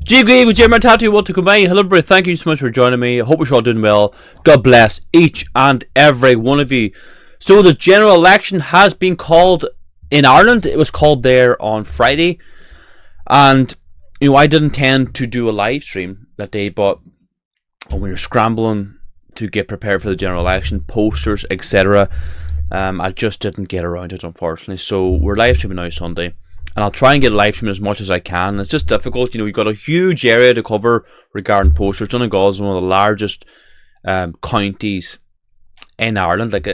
G with Jim Tatu, what to come by? Hello everybody, thank you so much for joining me. I hope you're all doing well. God bless each and every one of you. So the general election has been called in Ireland. It was called there on Friday. And, you know, I didn't intend to do a live stream that day, but when we were scrambling to get prepared for the general election, posters, etc., I just didn't get around it, unfortunately. So we're live streaming now Sunday. And I'll try and get a live stream as much as I can. It's just difficult, you know. You've got a huge area to cover regarding posters. Donegal is one of the largest counties in Ireland. Like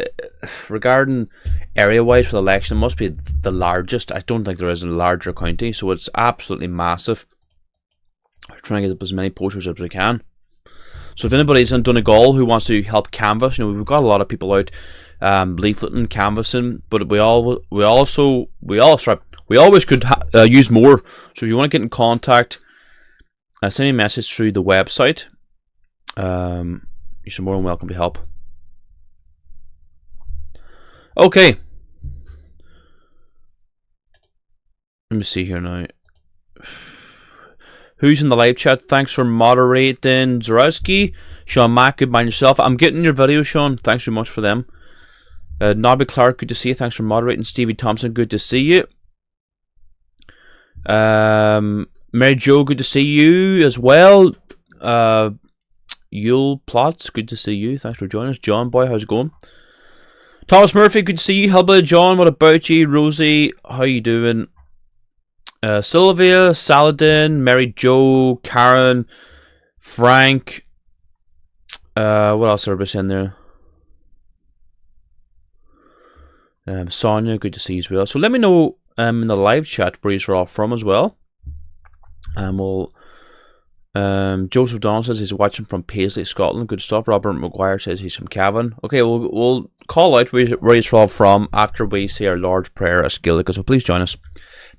regarding area-wise for the election, it must be the largest. I don't think there is a larger county, so it's absolutely massive. I'm trying to get up as many posters as we can. So if anybody's in Donegal who wants to help canvass, you know, we've got a lot of people out leafleting, canvassing, but we always could use more. So if you want to get in contact, send me a message through the website. You're more than welcome to help. Okay. Let me see here now. Who's in the live chat? Thanks for moderating, Zarowski. Sean Mack, good mind yourself. I'm getting your video, Sean. Thanks very much for them. Nobby Clark, good to see you. Thanks for moderating. Stevie Thompson, good to see you. Mary Jo, good to see you as well. Yule Plots, good to see you. Thanks for joining us. John Boy, how's it going? Thomas Murphy, good to see you. Hellboy John, what about you? Rosie, how you doing? Sylvia, Saladin, Mary Jo, Karen, Frank. What else are we saying there? Sonia, good to see you as well. So let me know in the live chat where you're all from as well. Joseph Donald says he's watching from Paisley, Scotland. Good stuff. Robert McGuire says he's from Cavan. Okay, we'll call out where you're all from after we say our Lord's Prayer as Gaelic, so please join us.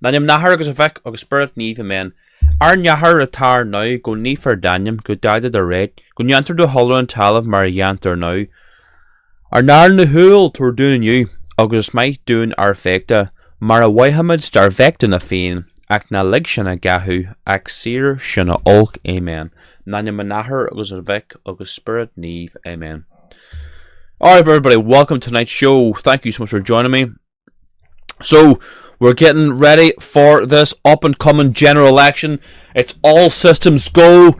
Nanyam Nahar agus Avek agus Spirit Neve man. Ar Nahar Atar now go Nefer Danyam go died the red go Yanter do Holler and Talav Marianter now. Ar Nar Nahul Tur doing you agus might doing our fecta Mara Waihamid star vectin a fiend Ac na lig sinna gahu, ac sir sinna olk, amen. Nanya manahar agus a vec agus spirit neve, amen. Alright, everybody, welcome to tonight's show. Thank you so much for joining me. So, we're getting ready for this up-and-coming general election. It's all systems go.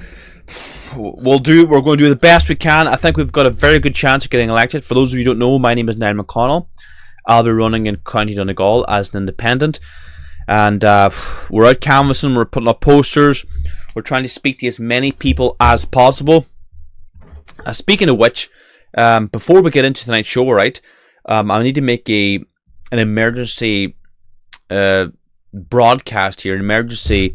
We're going to do the best we can. I think we've got a very good chance of getting elected. For those of you who don't know, my name is Niall McConnell. I'll be running in County Donegal as an independent. And we're out canvassing, we're putting up posters. We're trying to speak to as many people as possible. Speaking of which, before we get into tonight's show, right, I need to make an emergency broadcast here, an emergency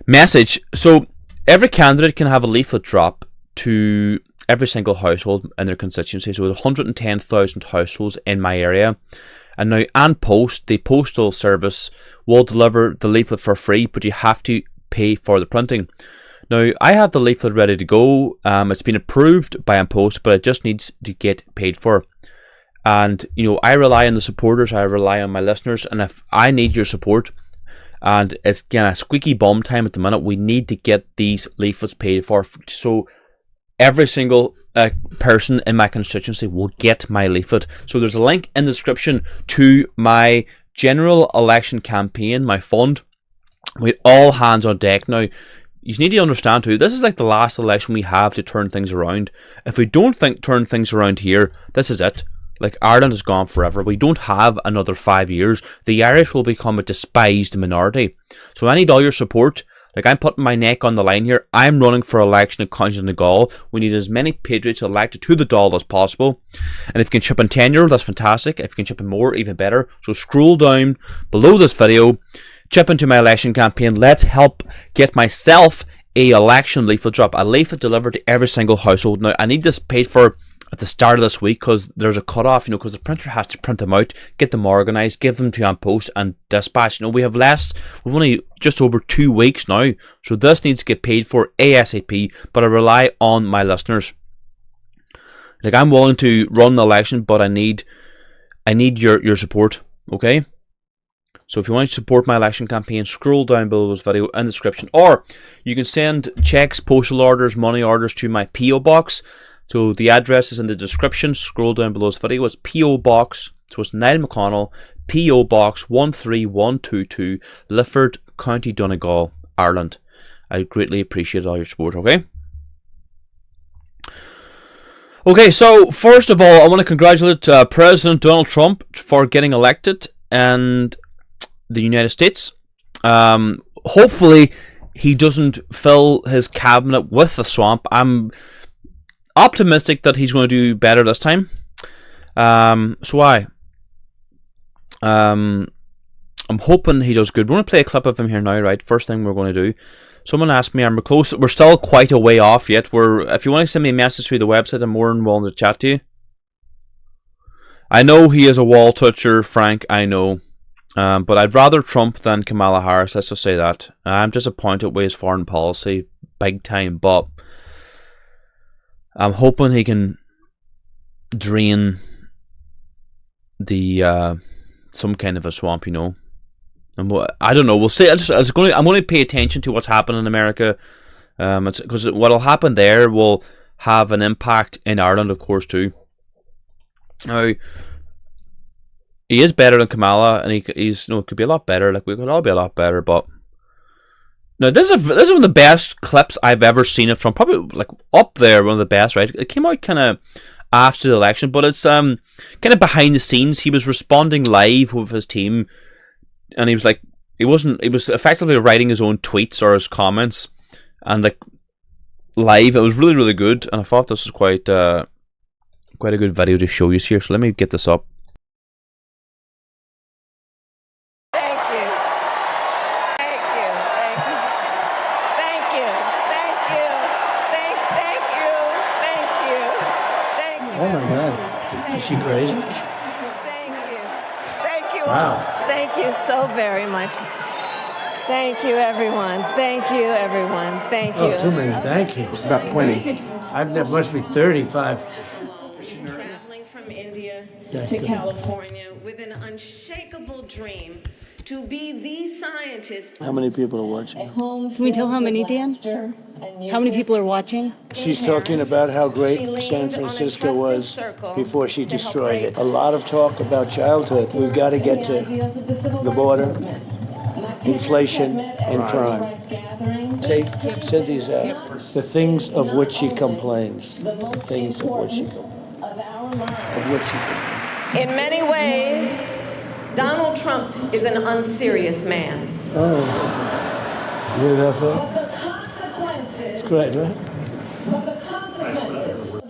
message. So every candidate can have a leaflet drop to every single household in their constituency. So there's 110,000 households in my area. And now, and Post, the postal service will deliver the leaflet for free, but you have to pay for the printing. Now, I have the leaflet ready to go. It's been approved by Post, but it just needs to get paid for. And, you know, I rely on the supporters, I rely on my listeners, and if I need your support, and it's again a squeaky bum time at the minute, we need to get these leaflets paid for, so every single person in my constituency will get my leaflet. So there's a link in the description to my general election campaign, my fund, with all hands on deck. Now, you need to understand too, this is like the last election we have to turn things around. If we don't turn things around here, this is it. Like, Ireland is gone forever. We don't have another 5 years. The Irish will become a despised minority. So I need all your support. Like, I'm putting my neck on the line here. I'm running for election in County Donegal. We need as many Patriots elected to the Dáil as possible. And if you can chip in tenure, that's fantastic. If you can chip in more, even better. So scroll down below this video. Chip into my election campaign. Let's help get myself a election leaflet drop. A leaflet delivered to every single household. Now, I need this paid for at the start of this week, because there's a cut-off, you know, because the printer has to print them out, get them organised, give them to An Post and dispatch. You know, we've only just over 2 weeks now, so this needs to get paid for ASAP, but I rely on my listeners. Like, I'm willing to run the election, but I need your support, okay? So if you want to support my election campaign, scroll down below this video in the description, or you can send checks, postal orders, money orders to my PO box. So the address is in the description. Scroll down below this video. It's PO Box. So it's Niall McConnell, PO Box 13122, Lifford, County Donegal, Ireland. I greatly appreciate all your support, okay? Okay, so first of all, I want to congratulate President Donald Trump for getting elected in the United States. Hopefully, he doesn't fill his cabinet with a swamp. I'm optimistic that he's going to do better this time. I'm hoping he does good. We're going to play a clip of him here now, right? First thing we're going to do. Someone asked me, we're close. We're still quite a way off yet. If you want to send me a message through the website, I'm more than willing to chat to you. I know he is a wall toucher, Frank. I know. But I'd rather Trump than Kamala Harris. Let's just say that. I'm disappointed with his foreign policy, big time, but I'm hoping he can drain the some kind of a swamp, you know. And I don't know. We'll see. I'm going to pay attention to what's happening in America, because what'll happen there will have an impact in Ireland, of course, too. Now, he is better than Kamala, and he's could be a lot better. Like, we could all be a lot better, but. Now, this is one of the best clips I've ever seen of Trump. Probably, like, up there, one of the best, right? It came out kind of after the election, but it's kind of behind the scenes. He was responding live with his team, and he was effectively writing his own tweets or his comments, and, like, live. It was really, really good, and I thought this was quite a good video to show you here. So let me get this up. Oh my God. Is she crazy? Thank you. Thank you all. Thank you so very much. Thank you, everyone. Thank you, everyone. Thank you. Oh, too many thank yous. It's about 20. There must be 35. Traveling from India to California with an unshakable dream to be the scientist. How many people are watching? Can we tell how many, Dan? How many people are watching? She's talking about how great San Francisco was before she destroyed it. A lot of talk about childhood. We've got to get to the border, inflation, and crime. Say these out. The things of which she complains. The things of which she complains. In many ways, Donald Trump is an unserious man. Oh. You hear that, folks? It's great, right?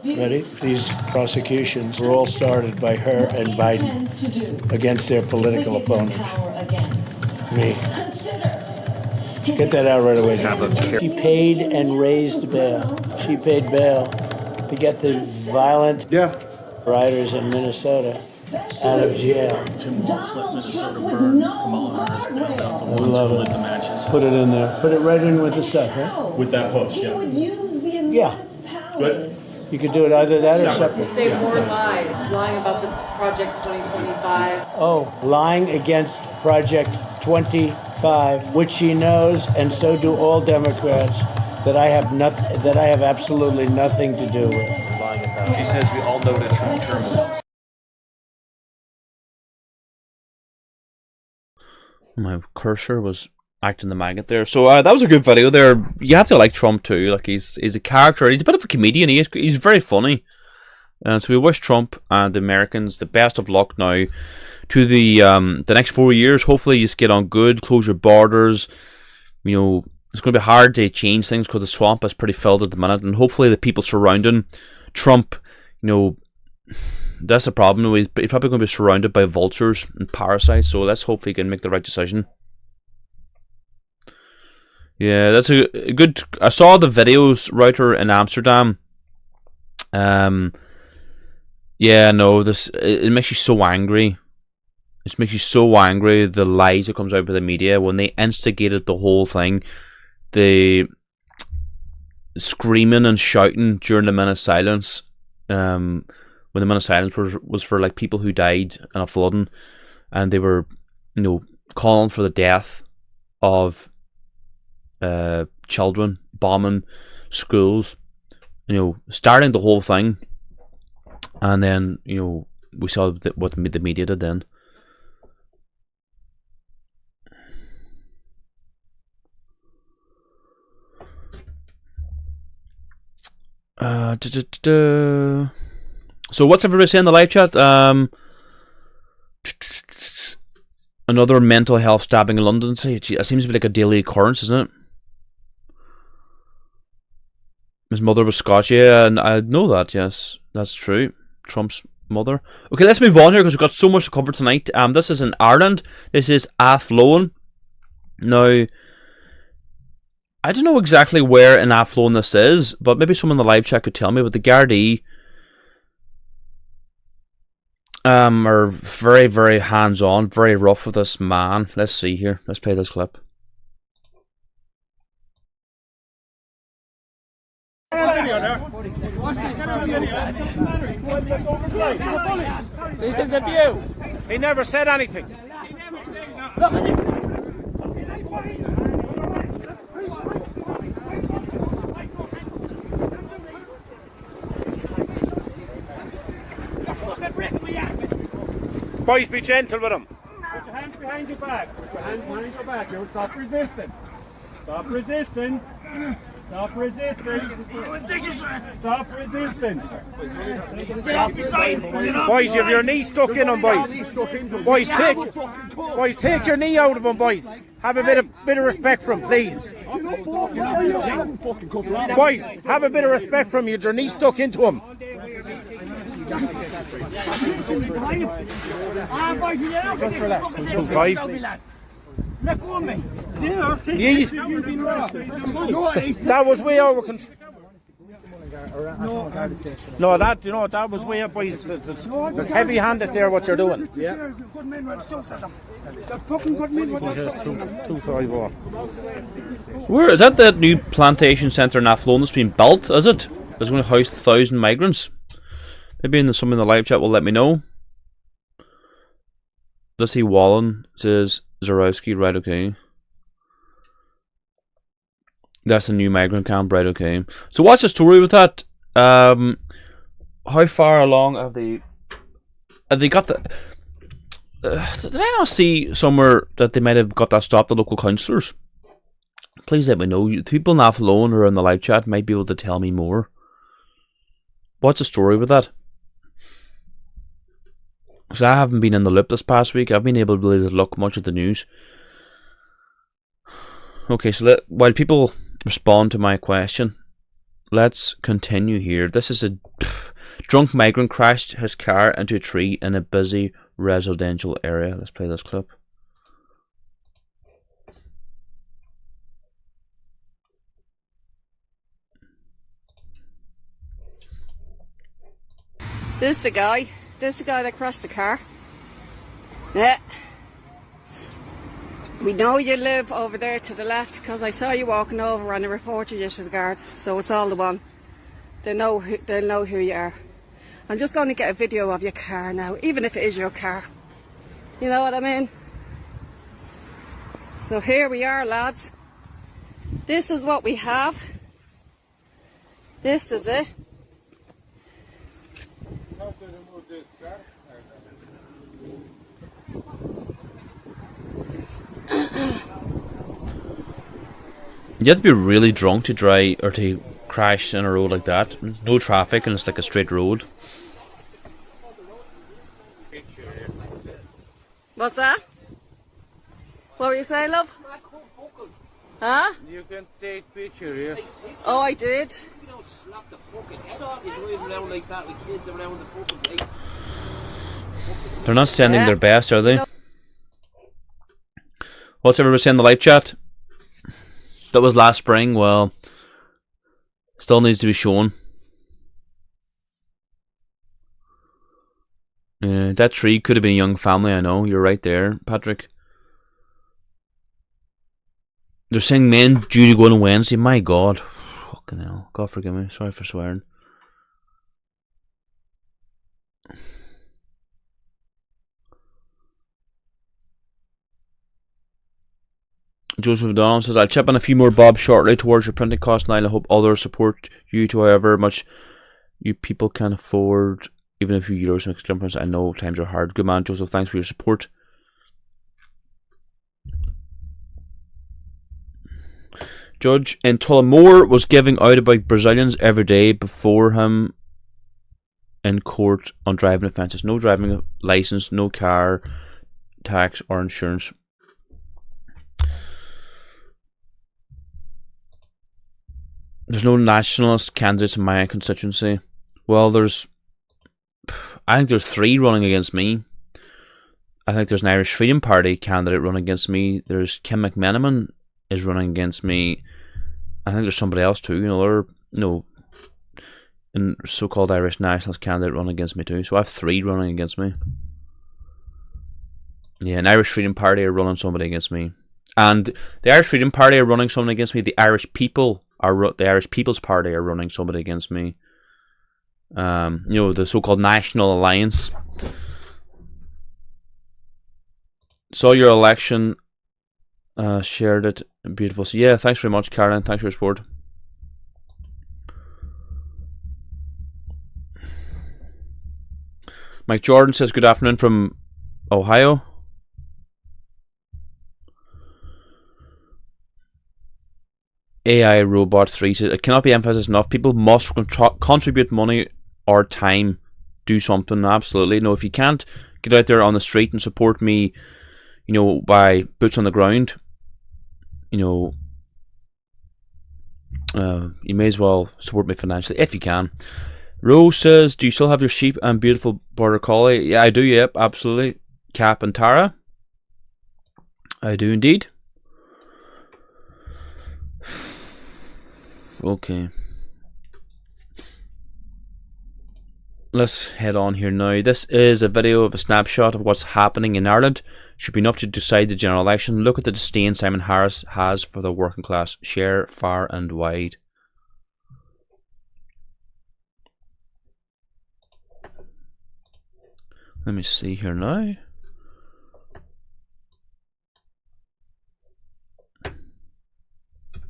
Ready? These prosecutions were all started by her and Biden against their political opponents. Me. Get that out right away. She paid and raised bail. She paid bail to get the violent rioters in Minnesota out of jail. Tim Walz let Minnesota burn. Kamala Harris bailed out the ones who lit the matches. Put it in there. Put it right in with the stuff, right? With that post, yeah. Yeah. Good. You could do it either that or separate. Say more lies, lying about the Project 2025. Oh, lying against Project 25, which she knows, and so do all Democrats, that I have absolutely nothing to do with. She says we all know that Trump term. My cursor was acting the maggot there. So that was a good video there. You have to like Trump too. Like he's a character. He's a bit of a comedian. He's very funny. So we wish Trump and the Americans the best of luck now to the next 4 years. Hopefully you just get on good, close your borders. You know, it's going to be hard to change things because the swamp is pretty filled at the minute, and hopefully the people surrounding Trump, you know, that's the problem. He's probably going to be surrounded by vultures and parasites, so let's hope he can make the right decision. Yeah, that's a good... I saw the videos router in Amsterdam. Yeah, no, it makes you so angry. It makes you so angry, the lies that comes out by the media when they instigated the whole thing. The screaming and shouting during the minute of silence. When the minute of silence was for like people who died in a flooding, and they were, you know, calling for the death of children, bombing schools, you know, starting the whole thing, and then, you know, we saw what the media did then. So what's everybody saying in the live chat? Another mental health stabbing in London. It seems to be like a daily occurrence, isn't it? His mother was Scotch, yeah, and I know that, yes. That's true. Trump's mother. Okay, let's move on here because we've got so much to cover tonight. This is in Ireland. This is Athlone. Now, I don't know exactly where in Athlone this is, but maybe someone in the live chat could tell me, but the Gardaí are very, very hands-on, very rough with this man. Let's see here. Let's play this clip. This is abuse. He never said anything. Boys, be gentle with him. Put your hands behind your back. Put your hands behind your back. Now stop resisting. Stop resisting. Stop resisting. Stop resisting. Get off your side. Boys, you have your knee stuck in him, boys. Boys, take your knee out of him, boys. Have a bit of respect for him, please. Boys, have a bit of respect for him. You have your knee stuck into him. Just relax. 2-5. Let go of me. That was way over control. No, that was way up, boys. It's heavy-handed there, what you're doing. Yeah. Where is that? The new plantation centre in Athlone that's been built? Is it? It's going to house 1,000 migrants. Maybe someone in the live chat will let me know. Let's see. Wallen says Zarowski. Right. Okay. That's a new migrant camp. Right. Okay. So what's the story with that? How far along have they? Have they got the? Did I not see somewhere that they might have got that stopped? The local councillors. Please let me know. People in Athlone or in the live chat might be able to tell me more. What's the story with that? Because I haven't been in the loop this past week. I've been able to really look much at the news. Okay, so while people respond to my question, let's continue here. This is a drunk migrant crashed his car into a tree in a busy residential area. Let's play this clip. This is the guy that crashed the car. Yeah. We know you live over there to the left because I saw you walking over and I reported you to the guards. So it's all the one. They'll know who you are. I'm just going to get a video of your car now, even if it is your car. You know what I mean? So here we are, lads. This is what we have. This is it. You have to be really drunk to drive or to crash in a road like that. No traffic and it's like a straight road. What's that? What were you saying, love? Huh? You can take picture here. Oh, I did. You don't slap the fucking head off. You're driving around like that with kids around the fucking place. They're not sending their best, are they? What's everybody saying in the live chat? That was last spring. Well, still needs to be shown. That tree could have been a young family. I know, you're right there, Patrick. They're saying men due to go on Wednesday. My God. Fucking hell. God forgive me. Sorry for swearing. Joseph Donald says, I'll chip in a few more bob shortly towards your printing cost, Niall. I hope others support you to however much you people can afford. Even a few euros makes a difference. I know times are hard. Good man, Joseph. Thanks for your support. Judge in Tullamore was giving out about Brazilians every day before him in court on driving offences. No driving licence, no car tax or insurance. There's no nationalist candidates in my constituency. Well, I think there's 3 running against me. I think there's an Irish Freedom Party candidate running against me. There's Kim McMenamin is running against me. I think there's somebody else too. And so-called Irish nationalist candidate running against me too. So I have 3 running against me. Yeah, an Irish Freedom Party are running somebody against me, and the Irish Freedom Party are running somebody against me. The Irish People's Party are running somebody against me. The so-called National Alliance. Saw your election, shared it, beautiful. So yeah, thanks very much, Karen. Thanks for your support. Mike Jordan says good afternoon from Ohio. AI Robot 3 says it cannot be emphasized enough. People must contribute money or time, do something. Absolutely. No, if you can't get out there on the street and support me, by boots on the ground, you may as well support me financially if you can. Rose says, do you still have your sheep and beautiful border collie? Yeah, I do. Yep, absolutely. Cap and Tara, I do indeed. Okay. Let's head on here now. This is a video of a snapshot of what's happening in Ireland. Should be enough to decide the general election. Look at the disdain Simon Harris has for the working class. Share far and wide. Let me see here now.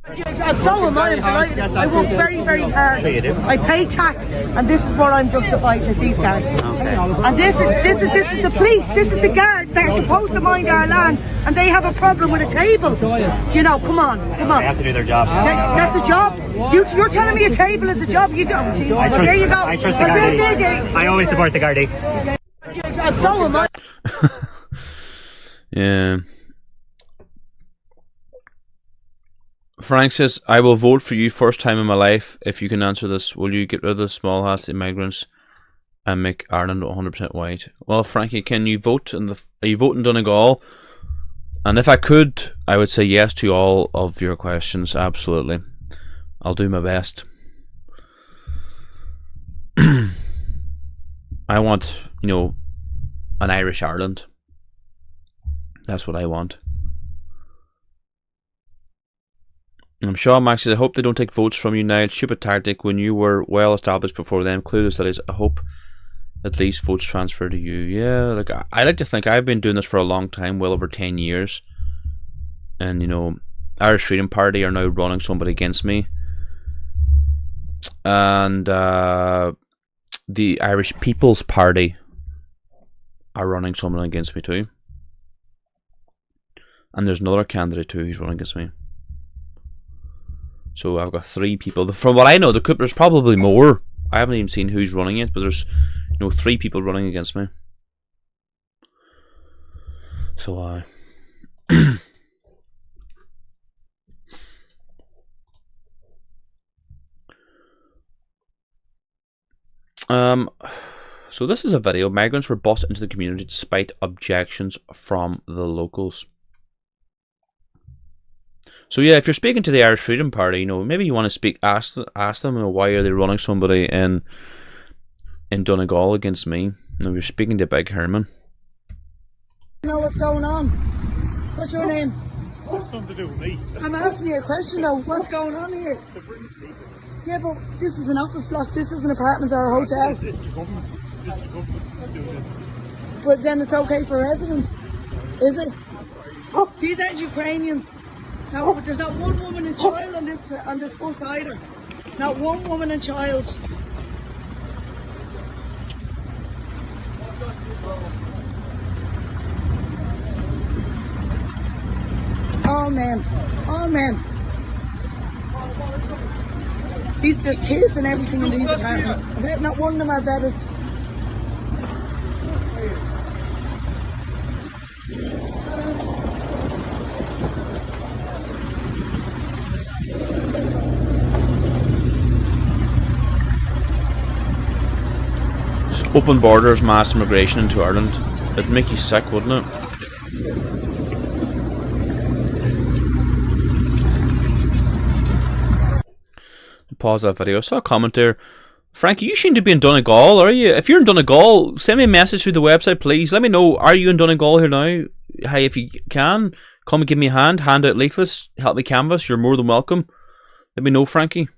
And so am I. I'm delighted. I work very, very hard. I pay tax, and this is what I'm justified to these guards. And this is the police. This is the guards that are supposed to mind our land, and they have a problem with a table. You know, come on. They have to do their job. That's a job. You're telling me a table is a job? You don't. Well, there you go. I trust the Gardaí. I always support the Gardaí. And so am I. Yeah. Frank says, I will vote for you first time in my life. If you can answer this, will you get rid of the small hats immigrants and make Ireland 100% white? Well, Frankie, can you vote are you voting Donegal? And if I could, I would say yes to all of your questions. Absolutely. I'll do my best. I want, an Irish Ireland. That's what I want. I'm sure Max says, I hope they don't take votes from you now. It's stupid tactic when you were well established before them. Clueless, that is. I hope at least votes transfer to you. Yeah, I like to think I've been doing this for a long time, well over 10 years. And, Irish Freedom Party are now running somebody against me. And the Irish People's Party are running someone against me too. And there's another candidate too who's running against me. So I've got 3 people. From what I know, there's probably more. I haven't even seen who's running it, but there's 3 people running against me. So so this is a video. Migrants were bussed into the community despite objections from the locals. So yeah, if you're speaking to the Irish Freedom Party, maybe you want to ask them, why are they running somebody in Donegal against me? You're speaking to Big Herman. You know what's going on? What's your name? What's something to do with me? I'm asking you a question though. What's going on here? Yeah, but this is an office block. This is an apartment or a hotel. It's the government. This is the government doing this. But then it's okay for residents, is it? These aren't Ukrainians. No, but there's not one woman and child on this bus either. Not one woman and child. All men. All men. There's kids and everything in these apartments. Not one of them are vetted. Open borders, mass immigration into Ireland. It'd make you sick, wouldn't it? Pause that video. I saw a comment there. Frankie, you seem to be in Donegal, are you? If you're in Donegal, send me a message through the website, please. Let me know. Are you in Donegal here now? Hey, if you can, come and give me a hand. Hand out leaflets. Help me canvass. You're more than welcome. Let me know, Frankie.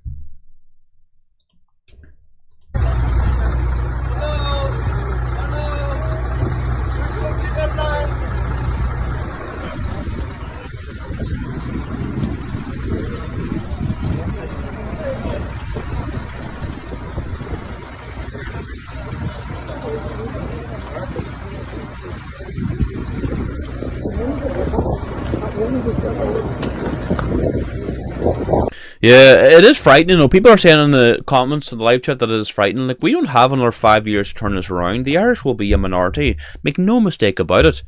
Yeah, it is frightening. People are saying in the comments in the live chat that it is frightening. Like, we don't have another 5 years to turn this around. The Irish will be a minority. Make no mistake about it.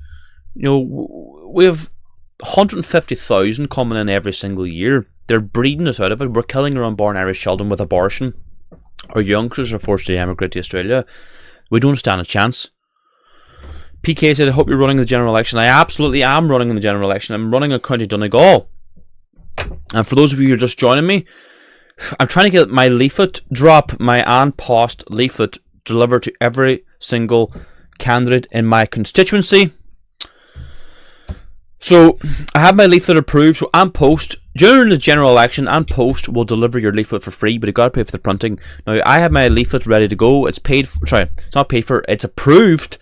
We have 150,000 coming in every single year. They're breeding us out of it. We're killing our unborn Irish children with abortion. Our youngsters are forced to emigrate to Australia. We don't stand a chance. PK said, I hope you're running the general election. I absolutely am running in the general election. I'm running in County Donegal. And for those of you who are just joining me, I'm trying to get my leaflet drop, my an-post leaflet delivered to every single candidate in my constituency. So I have my leaflet approved. So an-post, during the general election, an-post will deliver your leaflet for free, but you got to pay for the printing. Now I have my leaflet ready to go. It's paid for, sorry, it's not paid for, it's approved.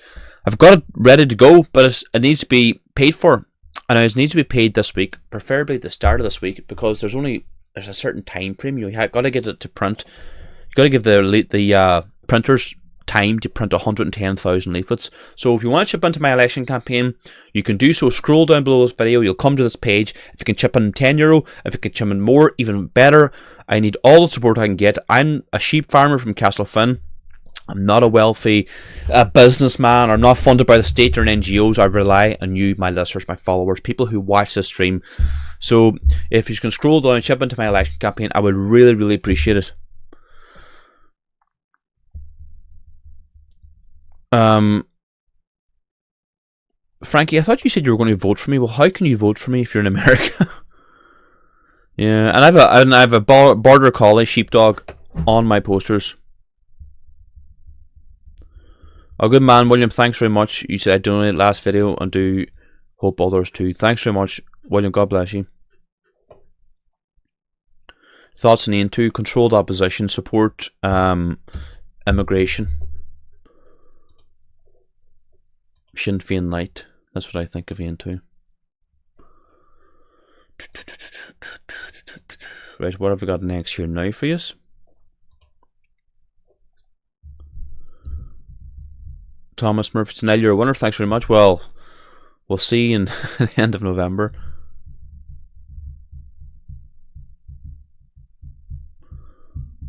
I've got it ready to go, but it needs to be paid for. And it needs to be paid this week, preferably at the start of this week, because there's a certain time frame. You got to get it to print. You got to give the printers time to print 110,000 leaflets. So if you want to chip into my election campaign, you can do so. Scroll down below this video, you'll come to this page. If you can chip in €10, if you can chip in more, even better. I need all the support I can get. I'm a sheep farmer from Castlefin. I'm not a wealthy businessman. I'm not funded by the state or NGOs. I rely on you, my listeners, my followers, people who watch this stream. So if you can scroll down and chip into my election campaign, I would really, really appreciate it. Frankie, I thought you said you were going to vote for me. Well, how can you vote for me if you're in America? Yeah, and I have a border collie sheepdog on my posters. Oh, good man, William. Thanks very much. You said I donated last video, and do hope others too. Thanks very much, William. God bless you. Thoughts on the into controlled opposition, support immigration. Sinn Féin Light. That's what I think of Ian too. Right, what have we got next here now for you? Thomas Murphy, Niall, you're a winner. Thanks very much. Well, we'll see in the end of November.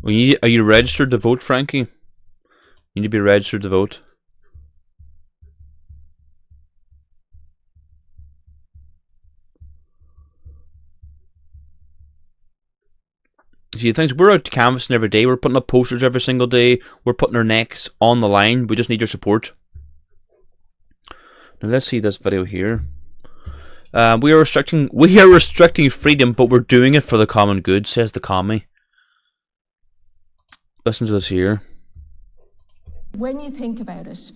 Are you registered to vote, Frankie? You need to be registered to vote. See, things we're out canvassing every day. We're putting up posters every single day. We're putting our necks on the line. We just need your support. Now let's see this video here. We are restricting freedom, but we're doing it for the common good, says the commie. Listen to this here. When you think about it,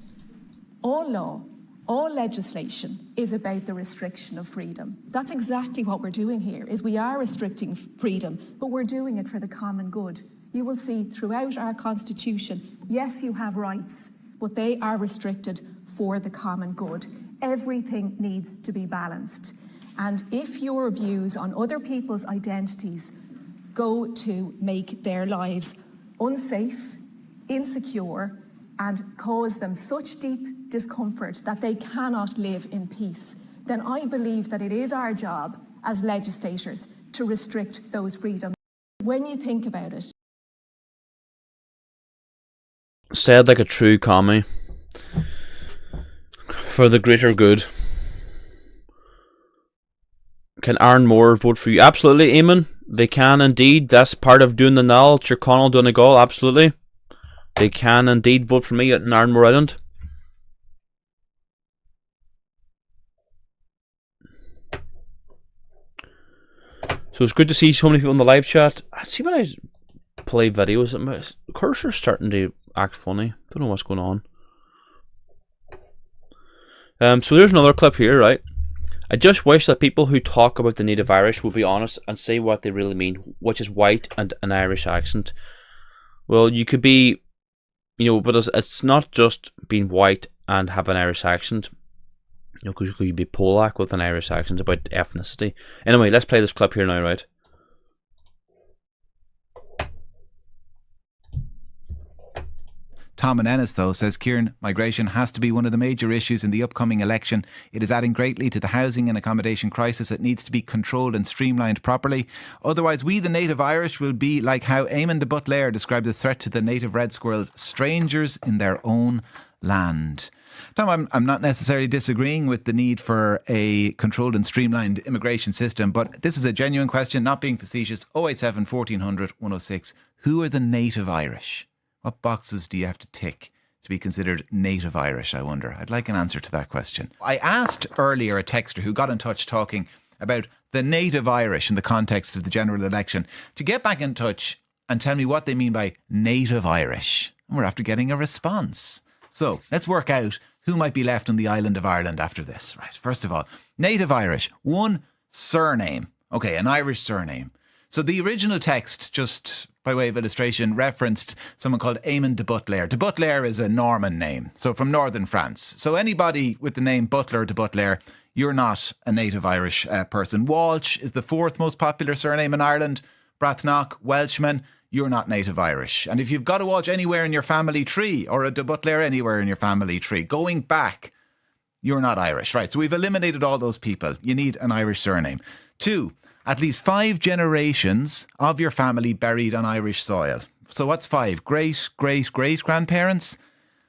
all law, all legislation is about the restriction of freedom. That's exactly what we're doing here, is we are restricting freedom, but we're doing it for the common good. You will see throughout our Constitution, yes, you have rights, but they are restricted for the common good. Everything needs to be balanced. And if your views on other people's identities go to make their lives unsafe, insecure, and cause them such deep discomfort that they cannot live in peace, then I believe that it is our job as legislators to restrict those freedoms. When you think about it. Said like a true commie. For the greater good. Can Aaron Moore vote for you? Absolutely, Eamon. They can indeed. That's part of doing the Niall McConnell, Donegal. Absolutely. They can indeed vote for me at Aaron Moore Island. So it's good to see so many people in the live chat. I see when I play videos, the cursor's starting to act funny. Don't know what's going on. So there's another clip here, right? I just wish that people who talk about the native Irish would be honest and say what they really mean, which is white and an Irish accent. Well, you could be, you know, but it's not just being white and have an Irish accent. You know, because you could be Polak with an Irish accent about ethnicity. Anyway, let's play this clip here now, right? Tom and Ennis, though, says, Kieran, migration has to be one of the major issues in the upcoming election. It is adding greatly to the housing and accommodation crisis. It needs to be controlled and streamlined properly. Otherwise, we, the native Irish, will be like how Eamon de Butler described the threat to the native red squirrels, strangers in their own land. Tom, I'm not necessarily disagreeing with the need for a controlled and streamlined immigration system, but this is a genuine question, not being facetious. 087 1400 106. Who are the native Irish? What boxes do you have to tick to be considered native Irish, I wonder? I'd like an answer to that question. I asked earlier a texter who got in touch talking about the native Irish in the context of the general election to get back in touch and tell me what they mean by native Irish. And we're after getting a response. So let's work out who might be left on the island of Ireland after this. Right, first of all, native Irish, one surname. Okay, an Irish surname. So the original text, just by way of illustration, referenced someone called Eamon de Butler. De Butler is a Norman name, so from northern France. So anybody with the name Butler de Butler, you're not a native Irish person. Walsh is the 4th most popular surname in Ireland. Brathnock, Welshman, you're not native Irish. And if you've got a Walsh anywhere in your family tree, or a de Butler anywhere in your family tree, going back, you're not Irish. Right, so we've eliminated all those people. You need an Irish surname. 2, at least 5 generations of your family buried on Irish soil. So what's 5? Great-great-great-grandparents?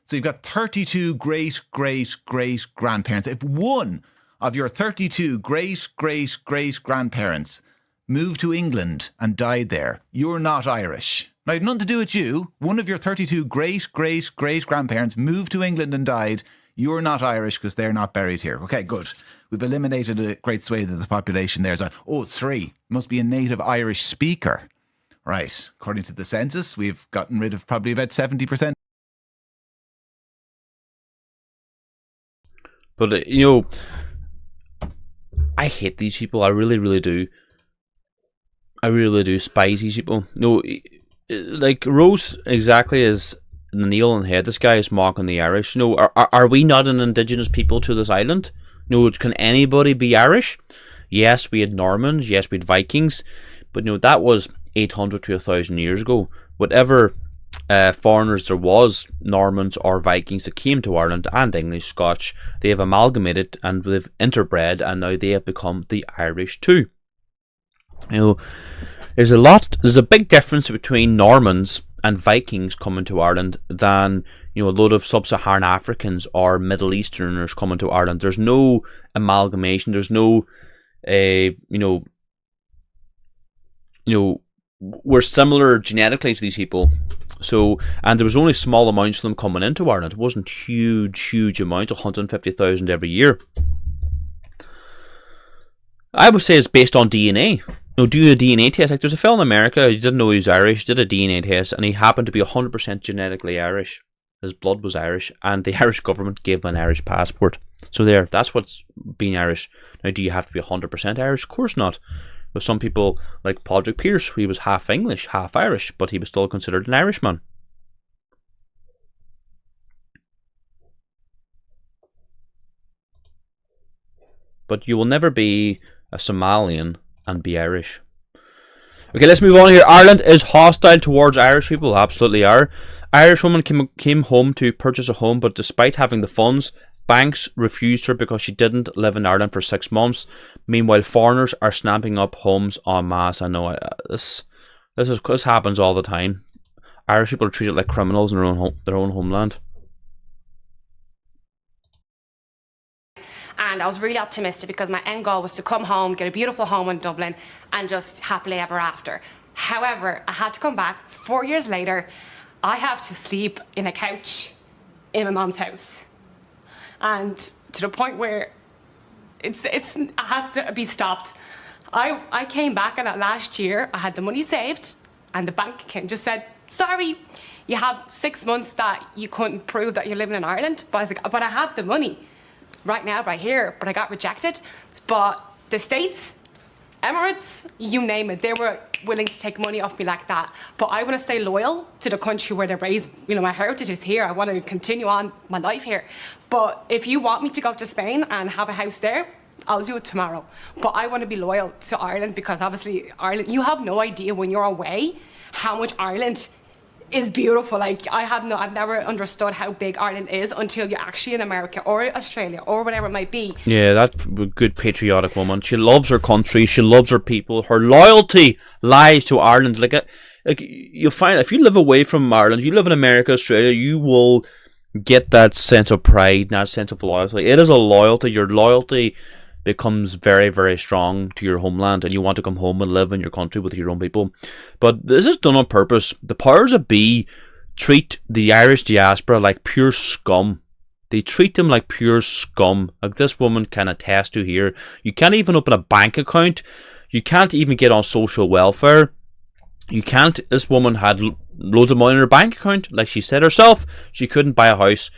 So you've got 32 great-great-great-grandparents. If one of your 32 great-great-great-grandparents moved to England and died there, you're not Irish. Now, it had nothing to do with you. One of your 32 great-great-great-grandparents moved to England and died. You're not Irish because they're not buried here. Okay, good. We've eliminated a great swathe of the population there. Oh, 3. Must be a native Irish speaker. Right. According to the census, we've gotten rid of probably about 70%. But, I hate these people. I really, really do. I really do despise these people. Like Rose exactly as the nail on the head. This guy is mocking the Irish. Are we not an indigenous people to this island? Can anybody be Irish? Yes, we had Normans. Yes, we had Vikings. But that was 800 to 1,000 years ago. Whatever foreigners there was, Normans or Vikings that came to Ireland, and English, Scotch, they have amalgamated and they've interbred, and now they have become the Irish too. There's a big difference between Normans and Vikings coming to Ireland than a lot of sub-Saharan Africans or Middle Easterners coming to Ireland. There's no amalgamation. There's no we're similar genetically to these people. So, and there was only small amounts of them coming into Ireland. It wasn't huge amount, 150,000 every year. I would say it's based on DNA. Do a DNA test. Like, there's a fellow in America, he didn't know he was Irish, did a DNA test, and he happened to be 100% genetically Irish. His blood was Irish, and the Irish government gave him an Irish passport. So that's what's being Irish. Now, do you have to be 100% Irish? Of course not. With some people, like Padraig Pearse, he was half English, half Irish, but he was still considered an Irishman. But you will never be a Somalian and be Irish. Okay, let's move on here. Ireland is hostile towards Irish people. Absolutely are. Irish woman came home to purchase a home, but despite having the funds, banks refused her because she didn't live in Ireland for 6 months. Meanwhile, foreigners are snapping up homes en masse. I know this happens all the time. Irish people are treated like criminals in their own homeland. And I was really optimistic because my end goal was to come home, get a beautiful home in Dublin, and just happily ever after. However, I had to come back 4 years later. I have to sleep in a couch in my mom's house. And to the point where it has to be stopped. I came back, and last year I had the money saved, and the bank just said, sorry, you have 6 months that you couldn't prove that you're living in Ireland. But I was like, but I have the money right now, right here. But I got rejected. But the States, Emirates, you name it, they were willing to take money off me like that. But I want to stay loyal to the country where they're raised. My heritage is here. I want to continue on my life here. But if you want me to go to Spain and have a house there, I'll do it tomorrow. But I want to be loyal to Ireland because obviously Ireland, you have no idea when you're away how much Ireland is beautiful. Like, I've never understood how big Ireland is until you're actually in America or Australia or whatever it might be. Yeah, that's a good patriotic woman. She loves her country. She loves her people. Her loyalty lies to Ireland. Like you'll find if you live away from Ireland, you live in America, Australia, you will get that sense of pride, that sense of loyalty. It is a loyalty. Your loyalty becomes very, very strong to your homeland, and you want to come home and live in your country with your own people. But this is done on purpose. The powers that be treat the Irish diaspora like pure scum. They treat them like pure scum. Like this woman can attest to here. You can't even open a bank account. You can't even get on social welfare. You can't. This woman had loads of money in her bank account. Like she said herself, she couldn't buy a house.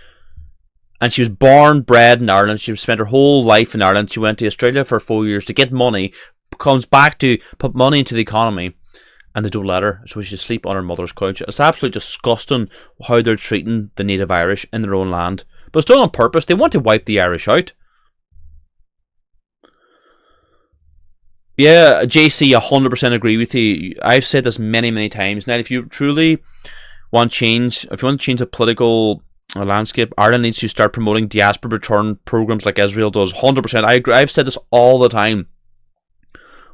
And she was born, bred in Ireland. She spent her whole life in Ireland. She went to Australia for 4 years to get money, comes back to put money into the economy, and they don't let her. So she sleep on her mother's couch. It's absolutely disgusting how they're treating the native Irish in their own land. But it's done on purpose. They want to wipe the Irish out. Yeah, JC, 100% agree with you. I've said this many, many times. Now, if you truly want change, if you want to change the political landscape, Ireland needs to start promoting diaspora return programs like Israel does. 100%. I agree. I've said this all the time.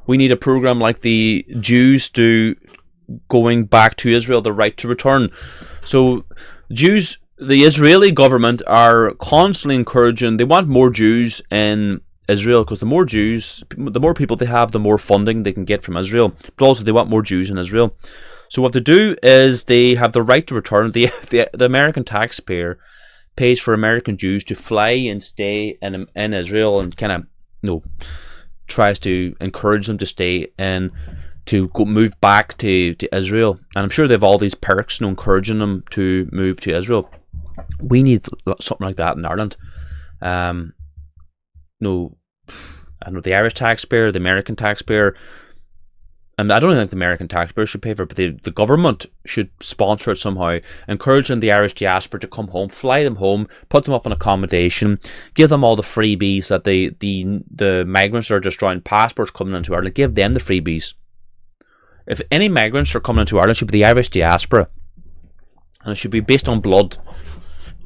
We need a program like the Jews do, going back to Israel, the right to return. So, Jews, the Israeli government are constantly encouraging, they want more Jews in Israel, because the more Jews, the more people they have, the more funding they can get from Israel. But also they want more Jews in Israel. So what they do is they have the right to return. The American taxpayer pays for American Jews to fly and stay in Israel, and kind of tries to encourage them to stay and to go move back to Israel. And I'm sure they have all these perks, encouraging them to move to Israel. We need something like that in Ireland. I know the Irish taxpayer, the American taxpayer, and I don't think the American taxpayer should pay for it, but the government should sponsor it somehow, encouraging the Irish diaspora to come home, fly them home, put them up in accommodation, give them all the freebies that the migrants are destroying, passports coming into Ireland, give them the freebies. If any migrants are coming into Ireland, it should be the Irish diaspora, and it should be based on blood.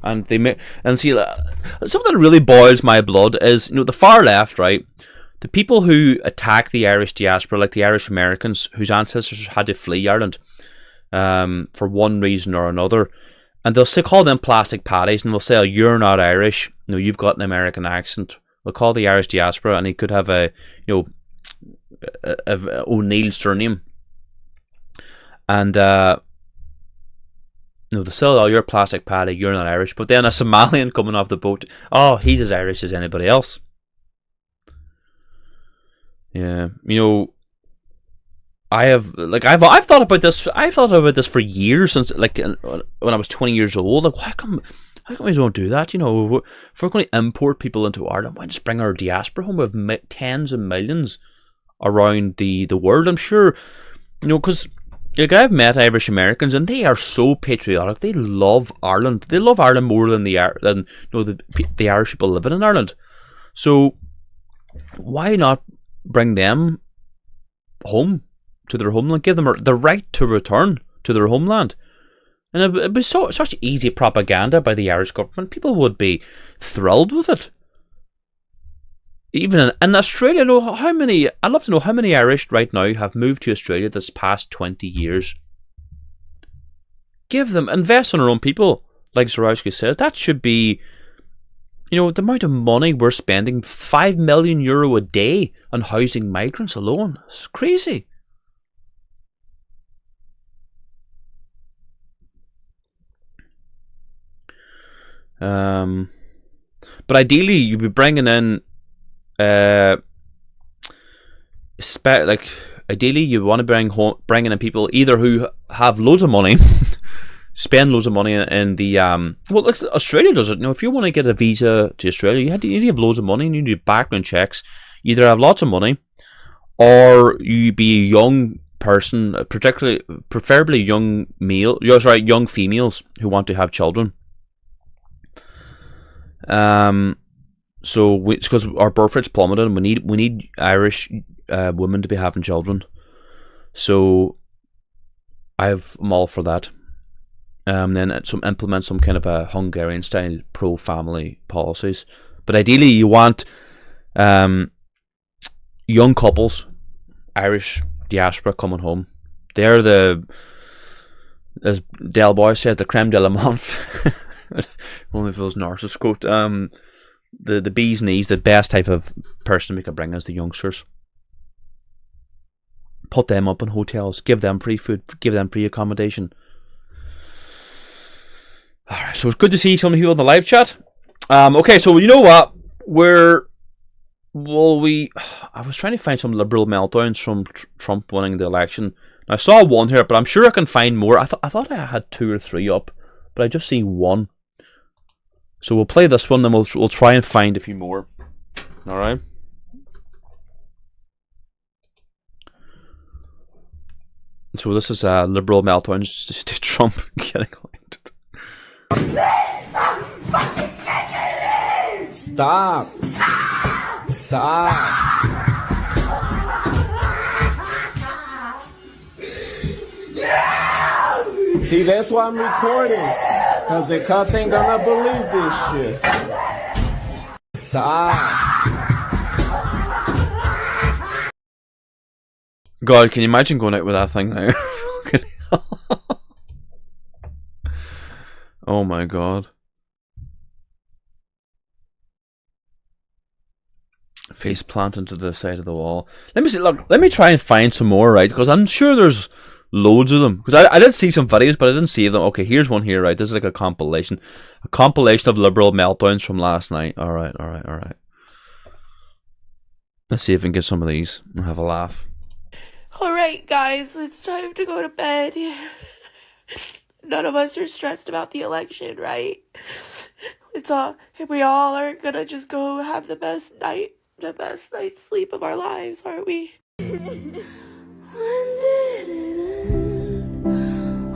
And see, something that really boils my blood is, the far left, right? The people who attack the Irish diaspora, like the Irish Americans whose ancestors had to flee Ireland for one reason or another, and they'll call them plastic patties, and they'll say, "Oh, you're not Irish. You've got an American accent." They'll call the Irish diaspora, and he could have a O'Neill surname, and they say, "Oh, you're a plastic patty, you're not Irish." But then a Somalian coming off the boat, oh, he's as Irish as anybody else. Yeah, I've thought about this. I've thought about this for years, since when I was 20 years old. Like, why come we don't do that? If we're going to import people into Ireland, why just bring our diaspora home? We have tens of millions around the world. I'm sure, because I've met Irish Americans, and they are so patriotic. They love Ireland. They love Ireland more than the Irish people living in Ireland. So why not bring them home to their homeland? Give them the right to return to their homeland. And it'd be such easy propaganda by the Irish government. People would be thrilled with it. Even in Australia, I'd love to know how many Irish right now have moved to Australia this past 20 years. Invest in our own people, like Zorowski says. That should be, the amount of money we're spending, €5 million a day on housing migrants alone. It's crazy. But ideally, you'd be bringing in ideally you want to bringing in people either who have loads of money, spend loads of money in the Australia does it. If you want to get a visa to Australia, you need to have loads of money, and you need background checks. You either have lots of money, or you be a young person, preferably young females who want to have children. So it's because our birth rate's plummeted, and we need Irish women to be having children. So I'm all for that. Then implement some kind of a Hungarian style pro-family policies. But ideally, you want young couples, Irish diaspora coming home. They're as Del Boy says, the creme de la menthe. One of those narcissist quote. The bee's knees, the best type of person we could bring is the youngsters. Put them up in hotels, give them free food, give them free accommodation. Alright, so it's good to see some people in the live chat. Okay, so you know what? I was trying to find some liberal meltdowns from Trump winning the election. I saw one here, but I'm sure I can find more. I thought I had 2 or 3 up, but I just see one. So we'll play this one, and we'll try and find a few more. All right. So this is liberal meltdowns to Trump getting elected. Stop. Stop. See, that's why I'm recording. Because the cops ain't gonna believe this shit. God, can you imagine going out with that thing now? Oh my God. Face planted to the side of the wall. Let me see. Look, let me try and find some more, right? Because I'm sure there's loads of them. Because I did see some videos, but I didn't see them. Okay, here's one here, right? This is like a compilation. A compilation of liberal meltdowns from last night. Alright. Let's see if we can get some of these and have a laugh. Alright, guys, it's time to go to bed. None of us are stressed about the election, right? We all are gonna just go have the best night's sleep of our lives, aren't we? When did it end?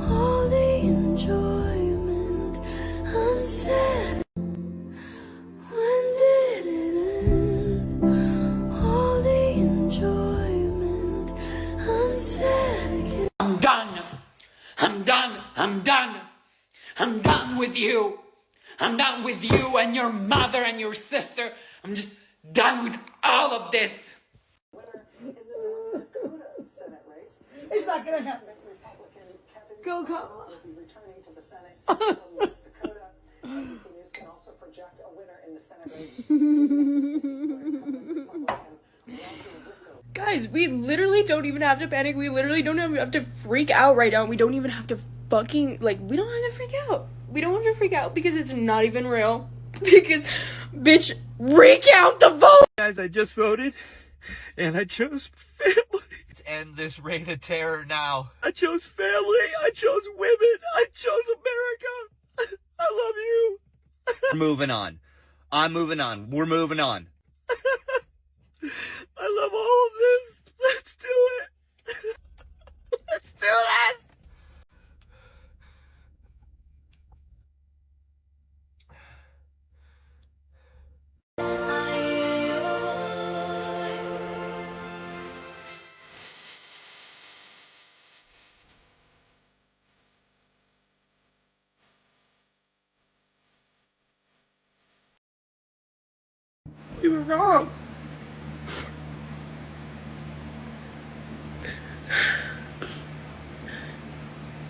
All the enjoyment, I'm sad. When did it end? All the enjoyment, I'm sad again. I'm done. I'm done. I'm done. I'm done with you. I'm done with you and your mother and your sister. I'm just done with all of this. It's not gonna happen. Go, Kamala. Can also project a winner in the Senate race. Guys, we literally don't even have to panic. We literally don't even have to freak out right now. We don't even have to fucking, we don't have to freak out. We don't have to freak out because it's not even real. Because, bitch, recount the vote! Guys, I just voted, and I chose family. Let's end this reign of terror now. I chose family, I chose women, I chose America. I love you. We're moving on. I'm moving on. We're moving on. I love all of this. Let's do it. Let's do this. We were wrong.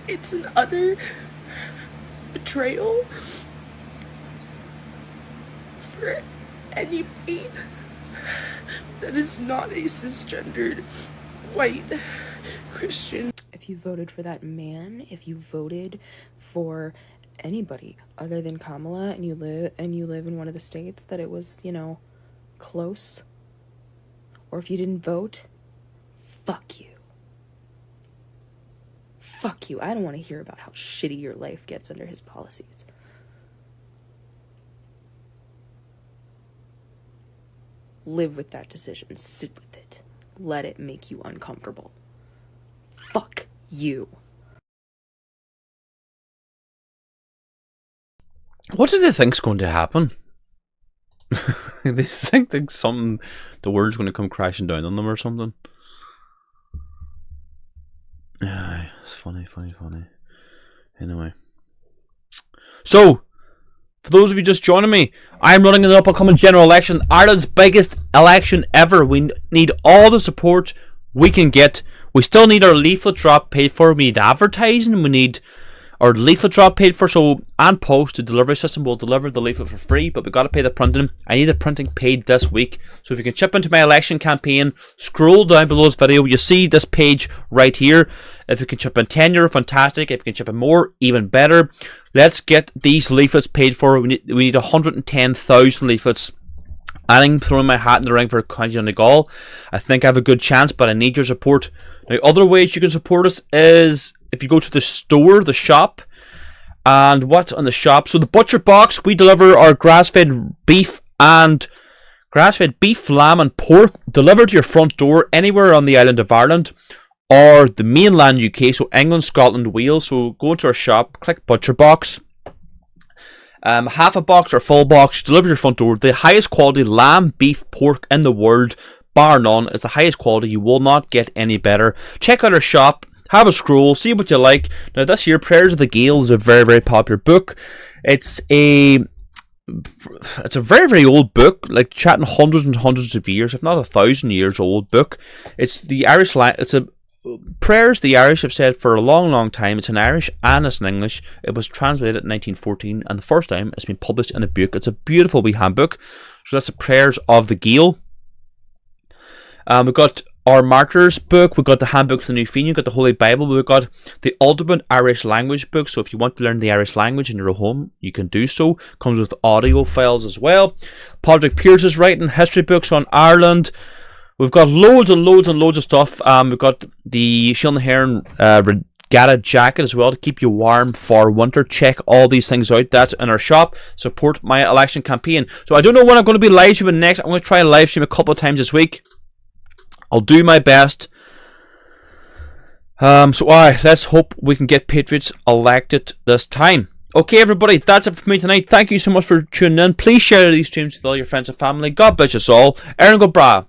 It's an utter betrayal for anybody that is not a cisgendered white Christian. If you voted for that man, if you voted for anybody other than Kamala and you live in one of the states that it was, close, or if you didn't vote, fuck you. Fuck you. I don't want to hear about how shitty your life gets under his policies. Live with that decision. Sit with it. Let it make you uncomfortable. Fuck you. What do they think's going to happen? They think that the world's going to come crashing down on them or something. Yeah, it's funny. Anyway. So, for those of you just joining me, I'm running an upcoming general election, Ireland's biggest election ever. We need all the support we can get. We still need our leaflet drop paid for. We need advertising. We need our leaflet drop paid for. And post, the delivery system will deliver the leaflet for free, but we've got to pay the printing. I need the printing paid this week. So if you can chip into my election campaign, scroll down below this video. You see this page right here. If you can chip in €10, fantastic. If you can chip in more, even better. Let's get these leaflets paid for. We need 110,000 leaflets. I'm throwing my hat in the ring for County Donegal. I think I have a good chance, but I need your support. Now, other ways you can support us is if you go to the store, the shop, and what's on the shop. So the butcher box, we deliver our grass-fed beef, lamb, and pork delivered to your front door anywhere on the island of Ireland or the mainland UK, so England, Scotland, Wales. So go into our shop, click butcher box. Half a box or full box delivered to your front door. The highest quality lamb, beef, pork in the world, bar none, is the highest quality. You will not get any better. Check out our shop. have a scroll, see what you like. Now this year, Prayers of the Gael is a very, very popular book. It's a very, very old book, like chatting hundreds and hundreds of years, if not 1,000 years old book. It's the Irish it's a prayers the Irish have said for a long, long time. It's in Irish and it's in English. It was translated in 1914, and the first time it's been published in a book. It's a beautiful wee handbook. So that's the Prayers of the Gael. We've got our Martyrs book. We've got the Handbook for the New Fenian. We've got the Holy Bible. We've got the Ultimate Irish Language book. So if you want to learn the Irish language in your home, you can do so. Comes with audio files as well. Patrick Pierce's writing history books on Ireland. We've got loads and loads and loads of stuff. We've got the Shield and Heron regatta jacket as well to keep you warm for winter. Check all these things out. That's in our shop. Support my election campaign. So I don't know when I'm going to be live streaming next. I'm going to try and live stream a couple of times this week. I'll do my best. Let's hope we can get Patriots elected this time. Okay, everybody, that's it for me tonight. Thank you so much for tuning in. Please share these streams with all your friends and family. God bless us all. Aaron go bra.